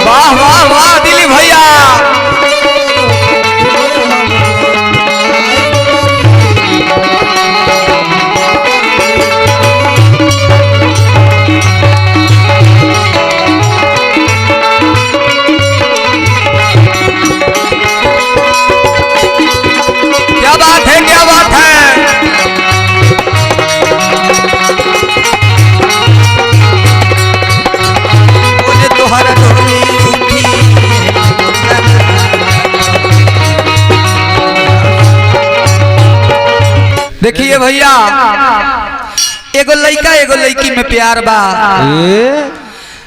वाह वाह वाह दिलीप भैया। क्या बात है, क्या बात है। मुझे तोहरा डोली उठी। देखिए भैया, एगो लड़का एगो लड़की में प्यार बा।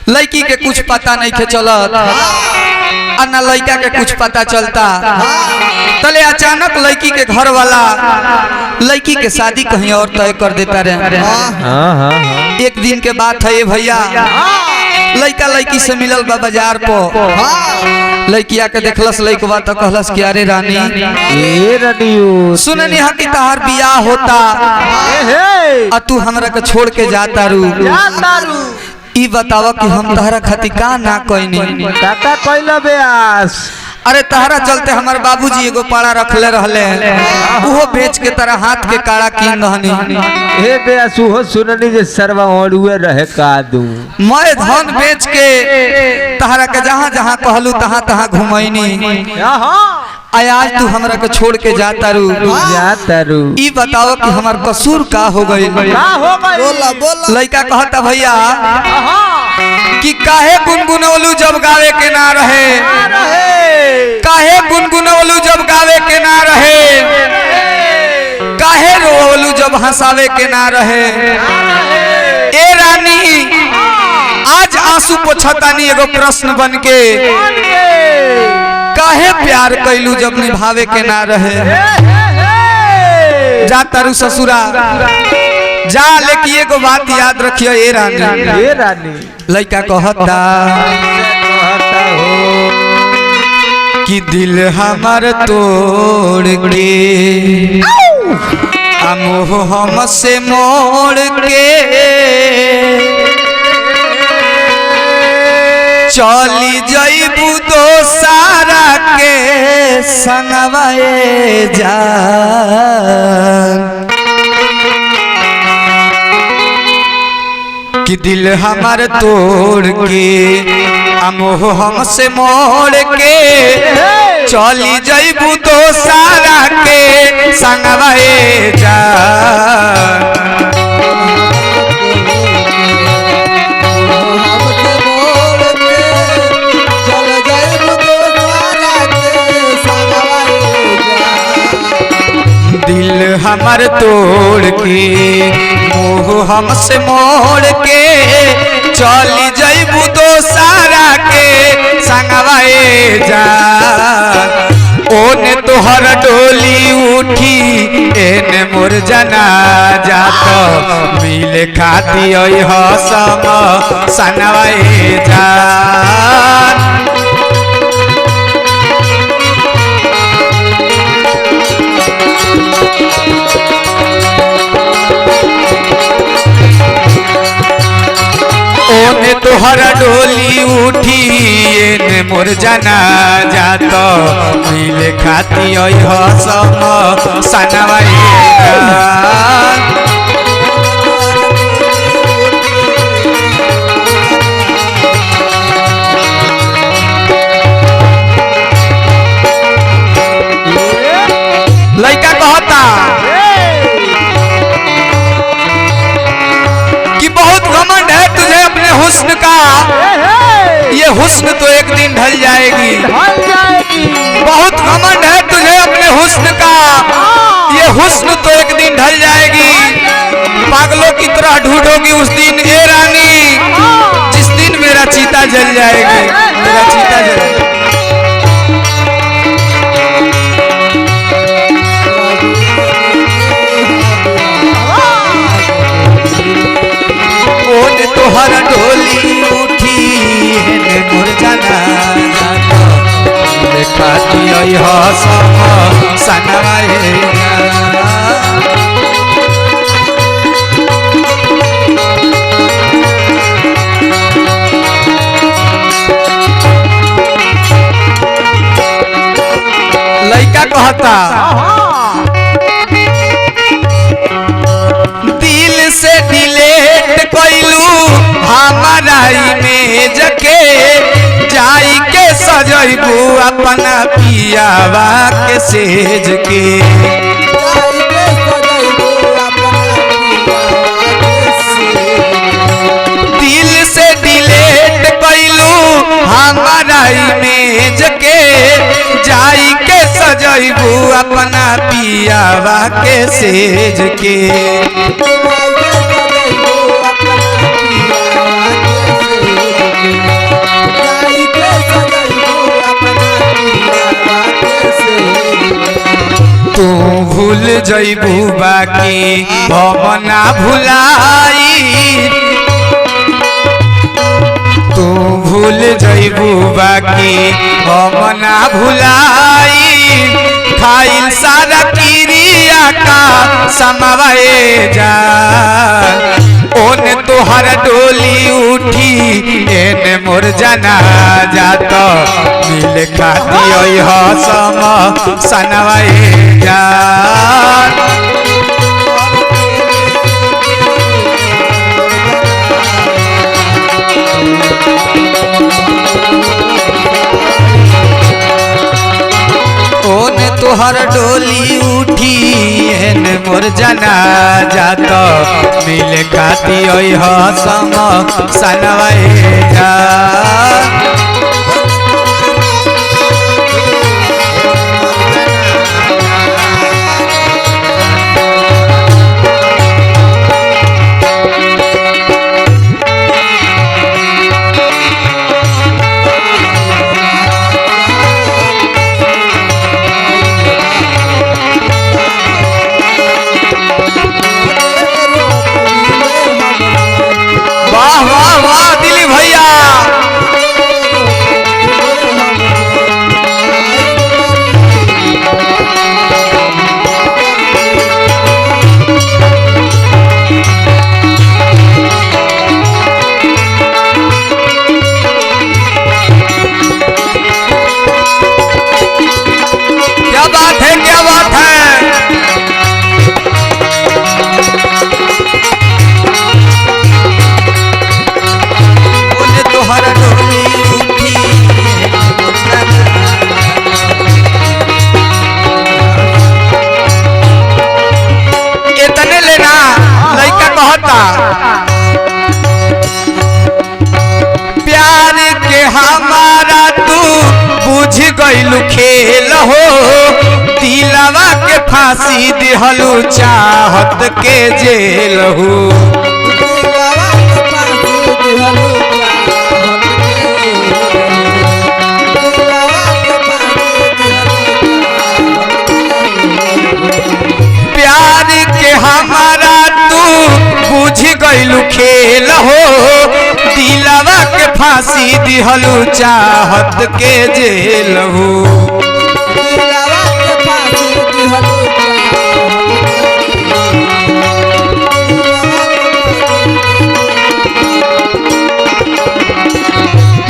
लड़की के कुछ पता नहीं थे चलत और ना लड़का के कुछ पता चलता। तले अचानक लड़की के घर वाला लड़की के शादी कहीं और तय कर देता रहे। एक दिन के बात है ये भैया, लड़का लड़की से मिलल बा बाजार पर। लड़किया के देखलस लड़कवा तो कहलस कि अरे रानी सुननी है कि तहार बियाह होता और तू हमरा के छोड़ के जाता रू। ई बतावा कि हम तहरा खातिर का ना कइनी। अरे तहरा चलते हमारे बाबूजी एगो पाड़ा रखले रहले, उहो बेच के तरह हाथ के काड़ा कीन रहनी। हे बेसु हो सुननी जे सरवा ओड़ुए रहे का दू। मैं धन बेच के तहरा के जहां जहां कहलू तहां तहां घुमैनी। आज तू हमरा के छोड़ के जाता रू। ई बताओ कि हमार कसूर का हो गई। लड़का कहता भैया कि काहे गुनगुनौलू जब गावे के ना रहे, काहे गुनगुनौलू जब गावे के ना रहे, काहे रोवलू जब हंसावे के ना रहे। ए रानी आज आंसू पोछतानी एगो प्रश्न बन के, काहे प्यार कैलू जब निभावे के ना रहे। जा तारू ससुरा जा, लेकिन एगो बात याद रखियो ए रानी। लड़का कहता कि दिल हमार तोड़ के मोह हमसे मोड़ के चली जईबू दोसारा के संगवाए जा। कि दिल हमार तोड़ के मोह हमसे मोड़ के चली जईबू दोसारा के संगवाए जा। दिल हमार तोड़ के मोह हमसे मोड़ के चली जईबू दोसारा के संगवाए जा। ओने तोहर डोली उठी एने मोर जनाजा तो मिले खाती हसम संगवाए जा। ओने तोहरा डोली उठी एने मोर जनाजा तो मिले खाती हसम संगवाए जा। लड़का कहता कि बहुत घमंड है तुझे अपने हुस्न का, ये हुस्न तो एक दिन ढल जाएगी। बहुत घमंड है तुझे अपने हुस्न का, ये हुस्न तो एक दिन ढल जाएगी। पागलों की तरह ढूंढोगी उस दिन ए रानी, जिस दिन मेरा चीता जल जाएगी, मेरा चीता जल जाएगी। तोहर डोली उठी मोर जनाजा तो खाती हसम संगवाए जा। हमारा इमेज के जाई के सजैबू अपना पियावा के सेज के दिल से डिलीट कैलू हमारा इमेज के जाई के सजैबू अपना पियावा के सेज के तू भूल जइबू बाकी हम ना भुलाई तू भूल जइबू बाकी हम ना भुलाई खाइल सारा क्रिया का समवाए जा ओने तोहर डोली उठी एने मोर जना जात मिल खाती सम सनवाए जा ओने तोहर डोली उठी एने मोर जना जात मिल खाती सम सनवाए जा वाह वाह वाह दिलीप भैया क्या बात है क्या बात है तोहर डोली उठी इतने लेना लड़का कहता प्यार के हमारा तू बुझ गइलू खेल हो दिलवा के फांसी दिहलू चाहत के जेल हो प्यार के हमारा तू बुझ गइलू खेल हो दिलवा के फांसी दिहलू चाहत के जेल हो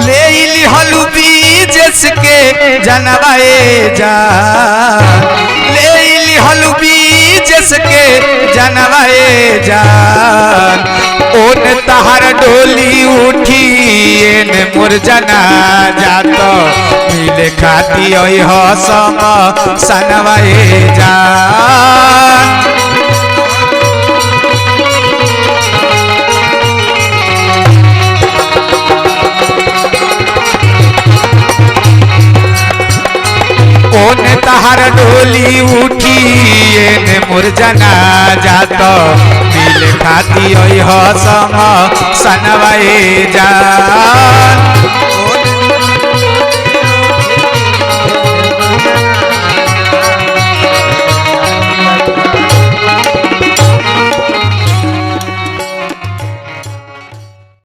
ले लिहलू बीज के जनवाए जा ले लिहलू बीज के जनवाए जान ओने तहार डोली उठी एने मोर जना जात मिले खाती सम सनवाए जान ओने तहार डोली उठी एने मोर जना जात मिल खाती सम सनवाए जान